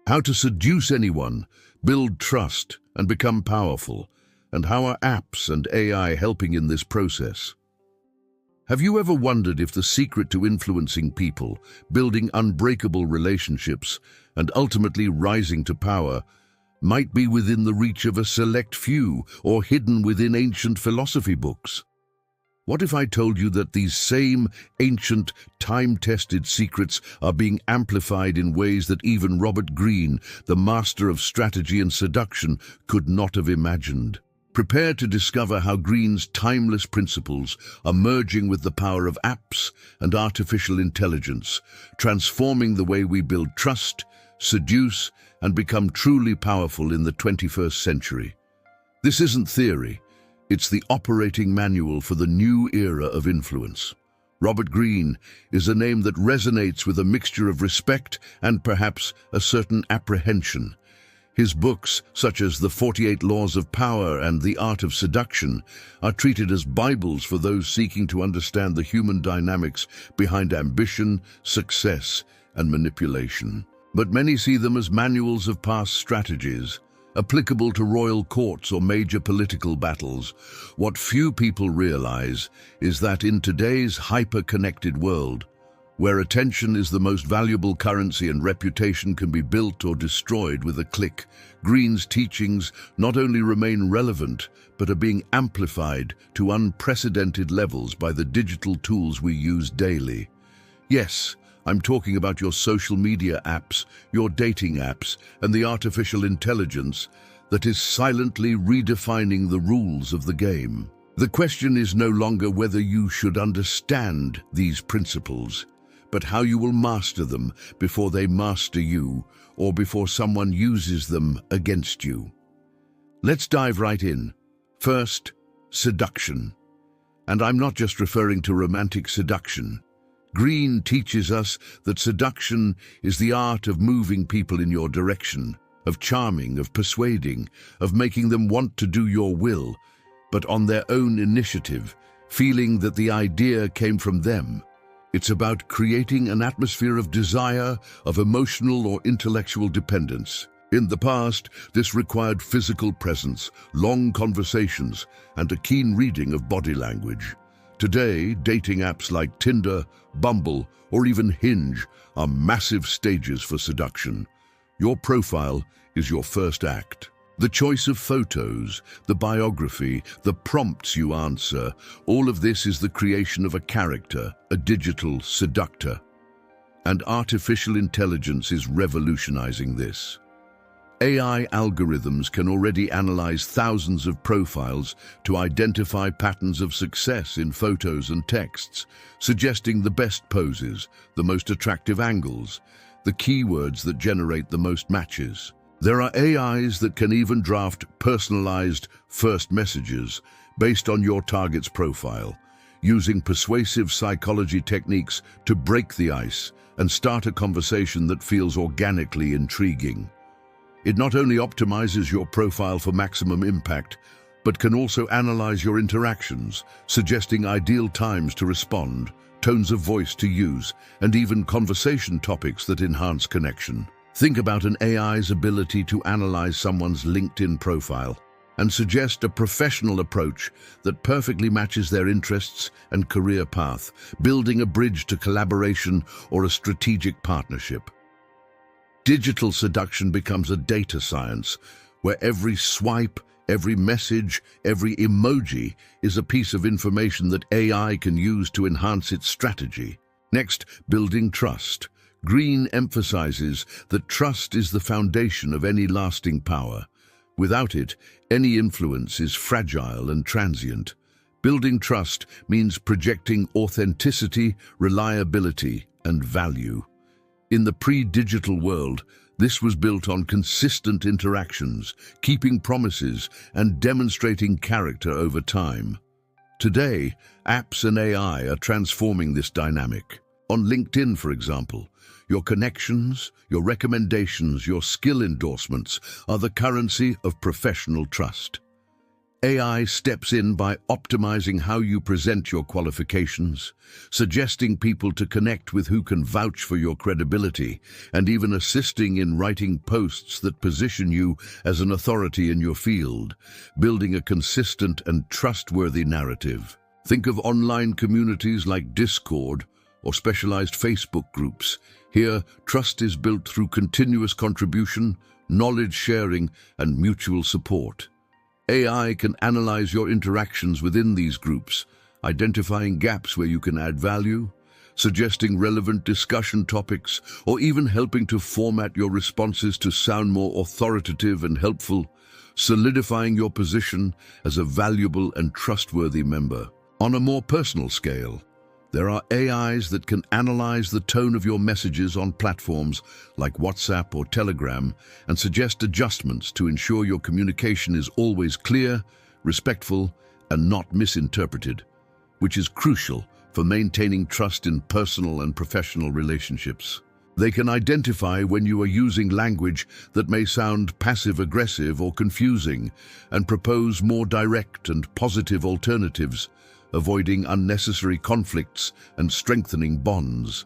how to seduce anyone, build trust, and become powerful, and how are apps and AI helping in this process? Have you ever wondered if the secret to influencing people, building unbreakable relationships, and ultimately rising to power might be within the reach of a select few or hidden within ancient philosophy books? What if I told you that these same ancient, time-tested secrets are being amplified in ways that even Robert Greene, the master of strategy and seduction, could not have imagined? Prepare to discover how Greene's timeless principles are merging with the power of apps and artificial intelligence, transforming the way we build trust, seduce, and become truly powerful in the 21st century. This isn't theory. It's the operating manual for the new era of influence. Robert Greene is a name that resonates with a mixture of respect and perhaps a certain apprehension. His books, such as The 48 Laws of Power and The Art of Seduction, are treated as Bibles for those seeking to understand the human dynamics behind ambition, success, and manipulation. But many see them as manuals of past strategies, applicable to royal courts or major political battles. What few people realize is that in today's hyper-connected world, where attention is the most valuable currency and reputation can be built or destroyed with a click, Greene's teachings not only remain relevant, but are being amplified to unprecedented levels by the digital tools we use daily. Yes, I'm talking about your social media apps, your dating apps, and the artificial intelligence that is silently redefining the rules of the game. The question is no longer whether you should understand these principles, but how you will master them before they master you, or before someone uses them against you. Let's dive right in. First, seduction. And I'm not just referring to romantic seduction. Greene teaches us that seduction is the art of moving people in your direction, of charming, of persuading, of making them want to do your will, but on their own initiative, feeling that the idea came from them. It's about creating an atmosphere of desire, of emotional or intellectual dependence. In the past, this required physical presence, long conversations, and a keen reading of body language. Today, dating apps like Tinder, Bumble, or even Hinge are massive stages for seduction. Your profile is your first act. The choice of photos, the biography, the prompts you answer, all of this is the creation of a character, a digital seductor. And artificial intelligence is revolutionizing this. AI algorithms can already analyze thousands of profiles to identify patterns of success in photos and texts, suggesting the best poses, the most attractive angles, the keywords that generate the most matches. There are AIs that can even draft personalized first messages based on your target's profile, using persuasive psychology techniques to break the ice and start a conversation that feels organically intriguing. It not only optimizes your profile for maximum impact, but can also analyze your interactions, suggesting ideal times to respond, tones of voice to use, and even conversation topics that enhance connection. Think about an AI's ability to analyze someone's LinkedIn profile and suggest a professional approach that perfectly matches their interests and career path, building a bridge to collaboration or a strategic partnership. Digital seduction becomes a data science, where every swipe, every message, every emoji is a piece of information that AI can use to enhance its strategy. Next, building trust. Greene emphasizes that trust is the foundation of any lasting power. Without it, any influence is fragile and transient. Building trust means projecting authenticity, reliability, and value. In the pre-digital world, this was built on consistent interactions, keeping promises, and demonstrating character over time. Today, apps and AI are transforming this dynamic. On LinkedIn, for example, your connections, your recommendations, your skill endorsements are the currency of professional trust. AI steps in by optimizing how you present your qualifications, suggesting people to connect with who can vouch for your credibility, and even assisting in writing posts that position you as an authority in your field, building a consistent and trustworthy narrative. Think of online communities like Discord or specialized Facebook groups. Here, trust is built through continuous contribution, knowledge sharing, and mutual support. AI can analyze your interactions within these groups, identifying gaps where you can add value, suggesting relevant discussion topics, or even helping to format your responses to sound more authoritative and helpful, solidifying your position as a valuable and trustworthy member. On a more personal scale, there are AIs that can analyze the tone of your messages on platforms like WhatsApp or Telegram and suggest adjustments to ensure your communication is always clear, respectful, and not misinterpreted, which is crucial for maintaining trust in personal and professional relationships. They can identify when you are using language that may sound passive-aggressive or confusing and propose more direct and positive alternatives, avoiding unnecessary conflicts and strengthening bonds.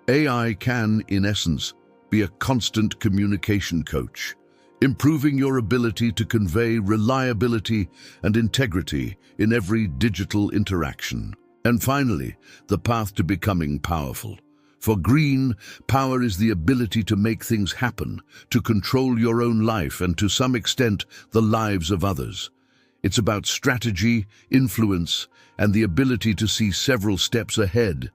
AI can, in essence, be a constant communication coach, improving your ability to convey reliability and integrity in every digital interaction. And finally, the path to becoming powerful. For Green, power is the ability to make things happen, to control your own life and, to some extent, the lives of others. It's about strategy, influence, and the ability to see several steps ahead.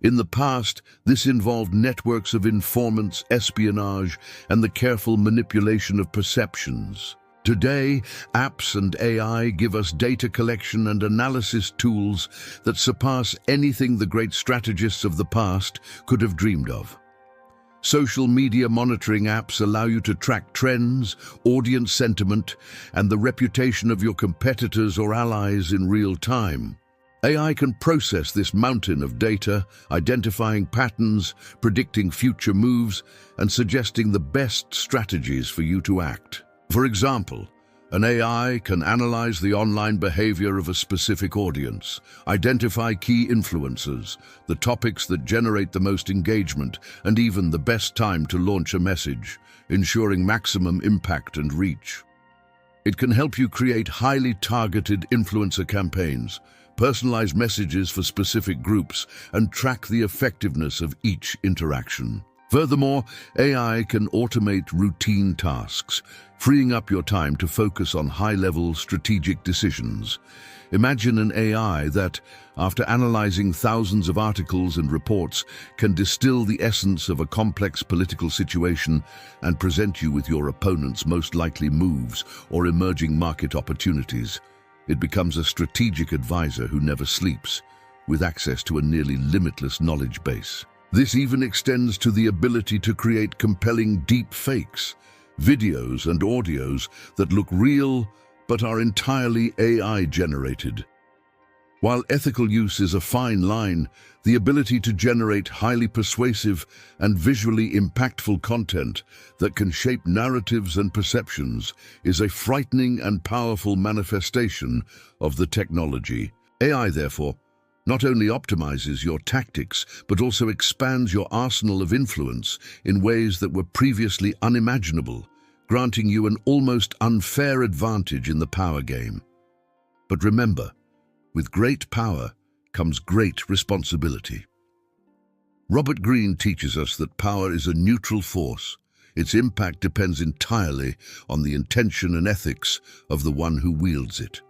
In the past, this involved networks of informants, espionage, and the careful manipulation of perceptions. Today, apps and AI give us data collection and analysis tools that surpass anything the great strategists of the past could have dreamed of. Social media monitoring apps allow you to track trends, audience sentiment, and the reputation of your competitors or allies in real time. AI can process this mountain of data, identifying patterns, predicting future moves, and suggesting the best strategies for you to act. For example, an AI can analyze the online behavior of a specific audience, identify key influencers, the topics that generate the most engagement, and even the best time to launch a message, ensuring maximum impact and reach. It can help you create highly targeted influencer campaigns, personalize messages for specific groups, and track the effectiveness of each interaction. Furthermore, AI can automate routine tasks, freeing up your time to focus on high-level strategic decisions. Imagine an AI that, after analyzing thousands of articles and reports, can distill the essence of a complex political situation and present you with your opponent's most likely moves or emerging market opportunities. It becomes a strategic advisor who never sleeps, with access to a nearly limitless knowledge base. This even extends to the ability to create compelling deep fakes, videos and audios that look real but are entirely AI-generated. While ethical use is a fine line, the ability to generate highly persuasive and visually impactful content that can shape narratives and perceptions is a frightening and powerful manifestation of the technology. AI, therefore, not only optimizes your tactics, but also expands your arsenal of influence in ways that were previously unimaginable, granting you an almost unfair advantage in the power game. But remember, with great power comes great responsibility. Robert Greene teaches us that power is a neutral force. Its impact depends entirely on the intention and ethics of the one who wields it.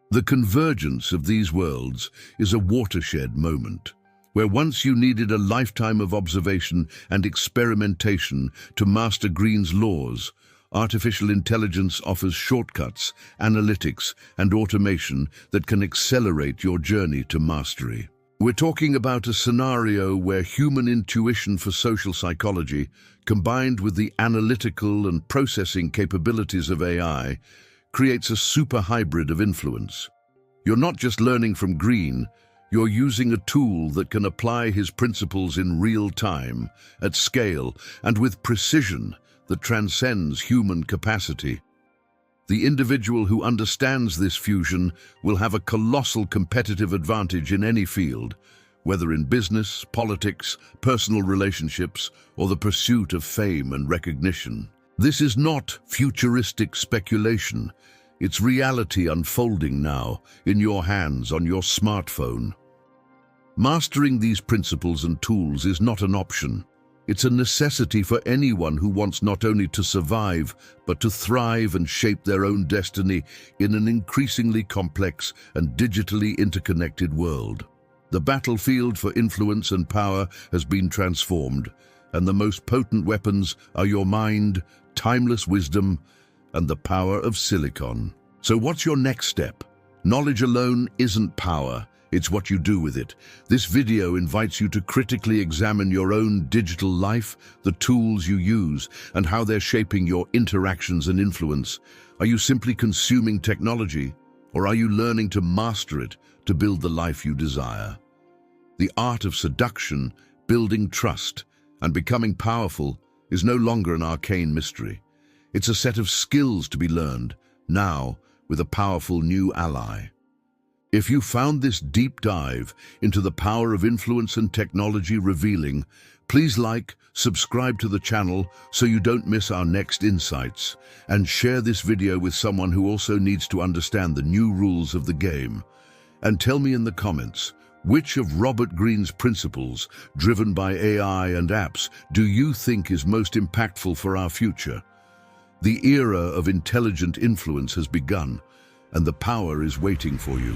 The convergence of these worlds is a watershed moment, where once you needed a lifetime of observation and experimentation to master Greene's laws, artificial intelligence offers shortcuts, analytics, and automation that can accelerate your journey to mastery. We're talking about a scenario where human intuition for social psychology, combined with the analytical and processing capabilities of AI, creates a super hybrid of influence. You're not just learning from Greene, you're using a tool that can apply his principles in real time, at scale, and with precision that transcends human capacity. The individual who understands this fusion will have a colossal competitive advantage in any field, whether in business, politics, personal relationships, or the pursuit of fame and recognition. This is not futuristic speculation. It's reality unfolding now, in your hands, on your smartphone. Mastering these principles and tools is not an option. It's a necessity for anyone who wants not only to survive, but to thrive and shape their own destiny in an increasingly complex and digitally interconnected world. The battlefield for influence and power has been transformed, and the most potent weapons are your mind, timeless wisdom, and the power of silicon. So what's your next step? Knowledge alone isn't power. It's what you do with it. This video invites you to critically examine your own digital life, the tools you use, and how they're shaping your interactions and influence. Are you simply consuming technology, or are you learning to master it to build the life you desire? The art of seduction, building trust, and becoming powerful is no longer an arcane mystery. It's a set of skills to be learned, now with a powerful new ally. If you found this deep dive into the power of influence and technology revealing, please like, subscribe to the channel so you don't miss our next insights, and share this video with someone who also needs to understand the new rules of the game. And tell me in the comments, which of Robert Greene's principles, driven by AI and apps, do you think is most impactful for our future? The era of intelligent influence has begun, and the power is waiting for you.